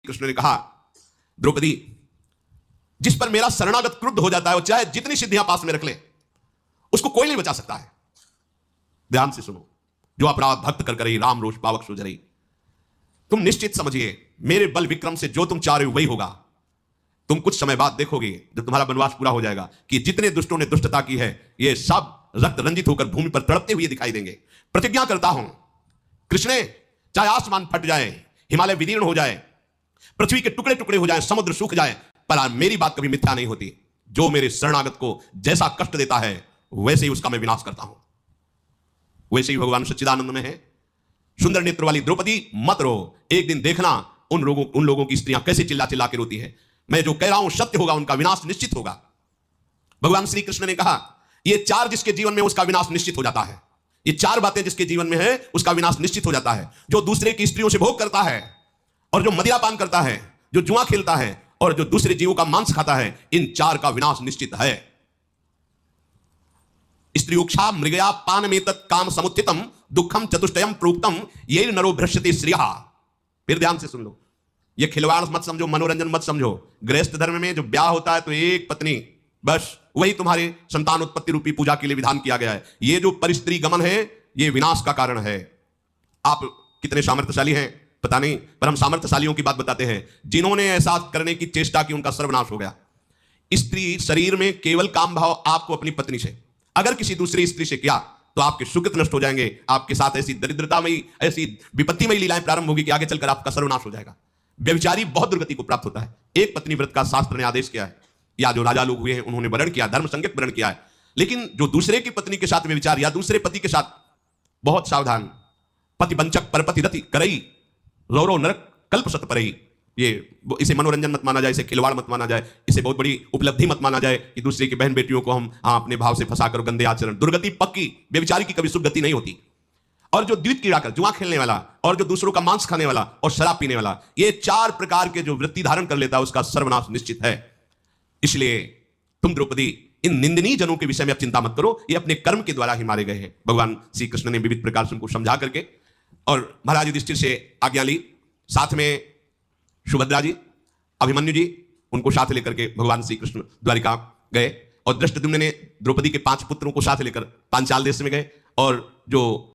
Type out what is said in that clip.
कृष्ण ने कहा, द्रौपदी, जिस पर मेरा शरणागत क्रुद्ध हो जाता है, वो चाहे जितनी सिद्धियां पास में रख ले, उसको कोई नहीं बचा सकता है। ध्यान से सुनो, जो अपराध भक्त कर करे राम रोष पावक सुजरई। तुम निश्चित समझिए, मेरे बल विक्रम से जो तुम चाह रहे हो वही होगा। तुम कुछ समय बाद देखोगे, जब तुम्हारा वनवास पूरा हो जाएगा, कि जितने दुष्टों ने दुष्टता की है, ये सब रक्त रंजित होकर भूमि पर तड़पते हुए दिखाई देंगे। प्रतिज्ञा करता हूं कृष्णे, चाहे आसमान फट जाए, हिमालय विदीर्ण हो जाए, पृथ्वी के टुकड़े टुकड़े हो जाए, समुद्र सूख जाए, पर मेरी बात कभी मिथ्या नहीं होती। जो मेरे शरणागत को जैसा कष्ट देता है, वैसे ही उसका मैं विनाश करता हूं। वैसे ही भगवान सच्चिदानंद में है। सुंदर नेत्र वाली द्रौपदी, मत रो, एक दिन देखना उन लोगों की स्त्रियां कैसे चिल्ला चिल्ला के रोती है। मैं जो कह रहा हूं सत्य होगा, उनका विनाश निश्चित होगा। भगवान श्री कृष्ण ने कहा, ये चार जिसके जीवन में, उसका विनाश निश्चित हो जाता है। ये चार बातें जिसके जीवन में है, उसका विनाश निश्चित हो जाता है। जो दूसरे की स्त्रियों से भोग करता है, और जो मदिरापान करता है, जो जुआ खेलता है, और जो दूसरे जीवों का मांस खाता है, इन चार का विनाश निश्चित है। स्त्रियोक्षा मृगया पान में तत् काम समुत्थितम दुखम चतुष्टयम प्रोक्तम ये नरो भ्रश्यते श्रियः। फिर ध्यान से सुन लो, ये खिलवाड़ मत समझो, मनोरंजन मत समझो। गृहस्थ धर्म में जो ब्याह होता है तो एक पत्नी, बस वही तुम्हारे संतान उत्पत्ति रूपी पूजा के लिए विधान किया गया है। ये जो परिस्त्री गमन है, ये विनाश का कारण है। आप कितने सामर्थ्यशाली हैं पता नहीं, पर हम सामर्थ्यशालियों की बात बताते हैं, जिन्होंने ऐसा करने की चेष्टा की, उनका सर्वनाश हो गया। स्त्री शरीर में केवल काम भाव आपको अपनी पत्नी से, अगर किसी दूसरी स्त्री से किया तो आपके सुकृत नष्ट हो जाएंगे। आपके साथ ऐसी दरिद्रतामयी, ऐसी विपत्तिमयी लीलाएं प्रारंभ होगी कि आगे चलकर आपका सर्वनाश हो जाएगा। व्यभिचारी बहुत दुर्गति को प्राप्त होता है। एक पत्नी व्रत का शास्त्र ने आदेश किया है, या जो राजा लोग हुए हैं उन्होंने वर्ण किया, धर्म संगत वर्ण किया है। लेकिन जो दूसरे की पत्नी के साथ व्यभिचार, या दूसरे पति के साथ, बहुत सावधान। पति वंचक परपति रति करई रौरव नरक कल्प सत परई। ये इसे मनोरंजन मत माना जाए, इसे खिलवाड़ मत माना जाए, इसे बहुत बड़ी उपलब्धि मत माना जाए कि दूसरे की बहन बेटियों को हम अपने भाव से फंसाकर गंदे आचरण। दुर्गति पक्की, व्यभिचारी की कभी सुगति नहीं होती। और जो द्वित कीड़ा कर जुआ खेलने वाला, और जो दूसरों का मांस खाने वाला, और शराब पीने वाला, ये चार प्रकार के जो वृत्ति धारण कर लेता है, उसका सर्वनाश निश्चित है। इसलिए तुम द्रौपदी, इन निंदनीय जनों के विषय में अब चिंता मत करो, ये अपने कर्म के द्वारा ही मारे गए हैं। भगवान श्री कृष्ण ने विविध प्रकार से उनको समझा करके और महाराज युधिष्ठिर से आज्ञा ली। साथ में सुभद्रा जी, अभिमन्यु जी, उनको साथ लेकर के भगवान श्री कृष्ण द्वारिका गए। और धृष्टद्युम्न ने द्रौपदी के 5 पुत्रों को साथ लेकर पांचाल देश में गए। और जो